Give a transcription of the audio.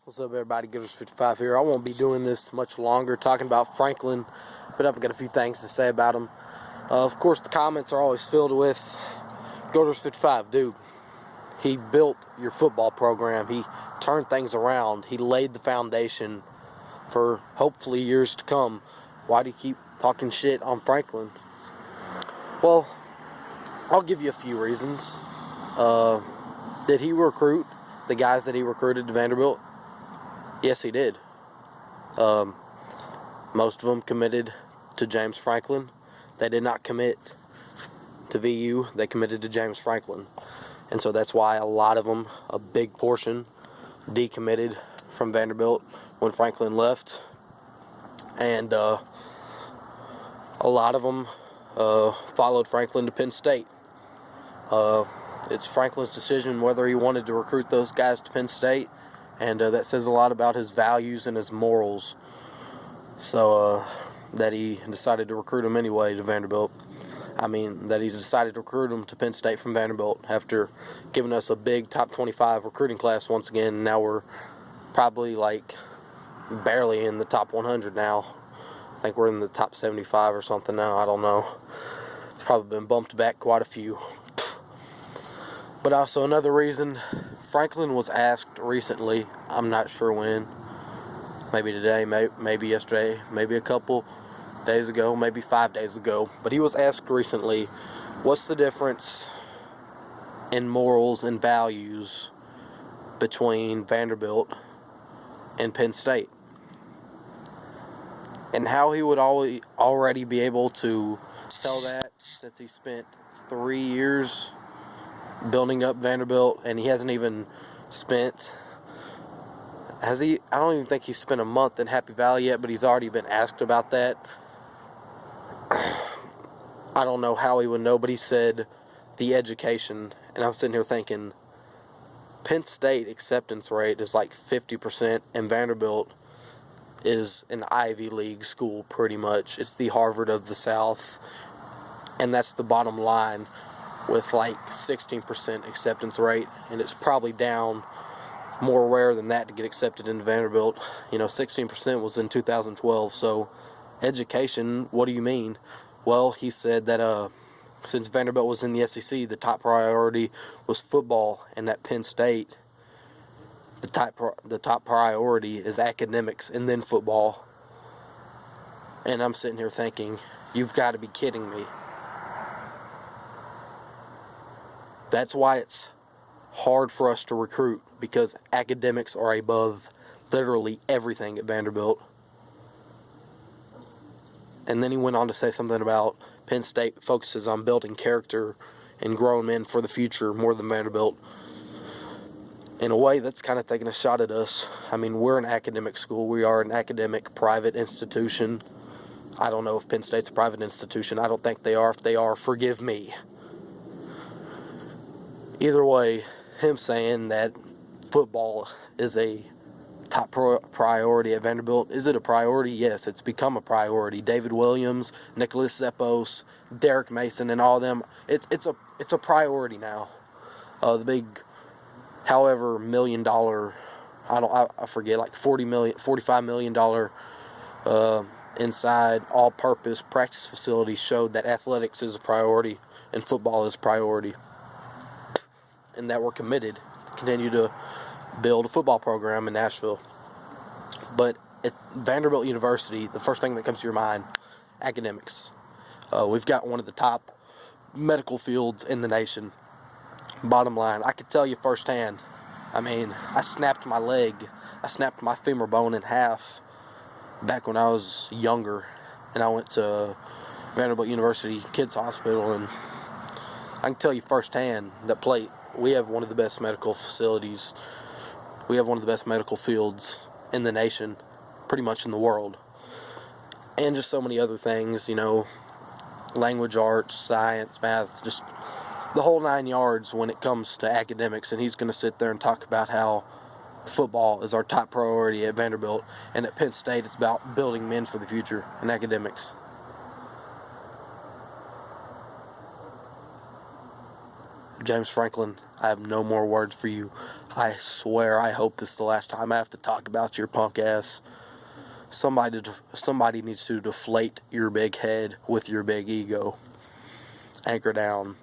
What's up, everybody? Givers55 here. I won't be doing this much longer talking about FRANkLin, but I've got a few things to say about him. Of course, the comments are always filled with Givers55, dude. He built your football program. He turned things around. He laid the foundation for hopefully years to come. Why do you keep talking shit on FRANKLin? Well, I'll give you a few reasons. Did he recruit the guys that he recruited to Vanderbilt? Yes, he did. Most of them committed to James Franklin. They did not commit to VU. They committed to James Franklin. And so that's why a lot of them, a big portion, decommitted from Vanderbilt when Franklin left. And a lot of them followed Franklin to Penn State. It's Franklin's decision whether he wanted to recruit those guys to Penn State. And that says a lot about his values and his morals. So that he decided to recruit him anyway to Vanderbilt. That he decided to recruit him to Penn State from Vanderbilt after giving us a big top 25 recruiting class once again. And now we're probably barely in the top 100 now. I think we're in the top 75 or something now. I don't know. It's probably been bumped back quite a few. But also another reason, FRANKLin was asked recently, I'm not sure when, maybe today, maybe yesterday, maybe a couple days ago, maybe 5 days ago, but he was asked recently, what's the difference in morals and values between Vanderbilt and Penn State? And how he would already be able to tell that since he spent 3 years building up Vanderbilt, and he hasn't even spent, has he? I don't even think he's spent a month in Happy Valley yet, but he's already been asked about that. I don't know how he would know, but he said the education, and I'm sitting here thinking, Penn State acceptance rate is 50%, and Vanderbilt is an Ivy League school pretty much. It's the Harvard of the South, and that's the bottom line, with 16% acceptance rate, and it's probably down more rare than that to get accepted into Vanderbilt. 16% was in 2012. So education, what do you mean? Well, he said that since Vanderbilt was in the SEC, the top priority was football, and at Penn State the top priority is academics and then football. And I'm sitting here thinking, you've got to be kidding me. That's why it's hard for us to recruit, because academics are above literally everything at Vanderbilt. And then he went on to say something about Penn State focuses on building character and growing men for the future more than Vanderbilt. In a way, that's kind of taking a shot at us. We're an academic school. We are an academic private institution. I don't know if Penn State's a private institution. I don't think they are. If they are, forgive me. Either way, him saying that football is a top priority at Vanderbilt, is it a priority? Yes, it's become a priority. David Williams, Nicholas Zeppos, Derek Mason, and all of them, it's a priority now. The big, however, $1 million, I forget, $45 million inside all-purpose practice facility showed that athletics is a priority and football is a priority, and that we're committed to continue to build a football program in Nashville. But at Vanderbilt University, the first thing that comes to your mind, academics. We've got one of the top medical fields in the nation. Bottom line, I could tell you firsthand, I snapped my leg. I snapped my femur bone in half back when I was younger, and I went to Vanderbilt University Kids Hospital, and I can tell you firsthand that we have one of the best medical facilities. We have one of the best medical fields in the nation, pretty much in the world. And just so many other things, language arts, science, math, just the whole 9 yards when it comes to academics. And he's going to sit there and talk about how football is our top priority at Vanderbilt, and at Penn State it's about building men for the future and academics. James Franklin, I have no more words for you. I swear, I hope this is the last time I have to talk about your punk ass. Somebody needs to deflate your big head with your big ego. Anchor down.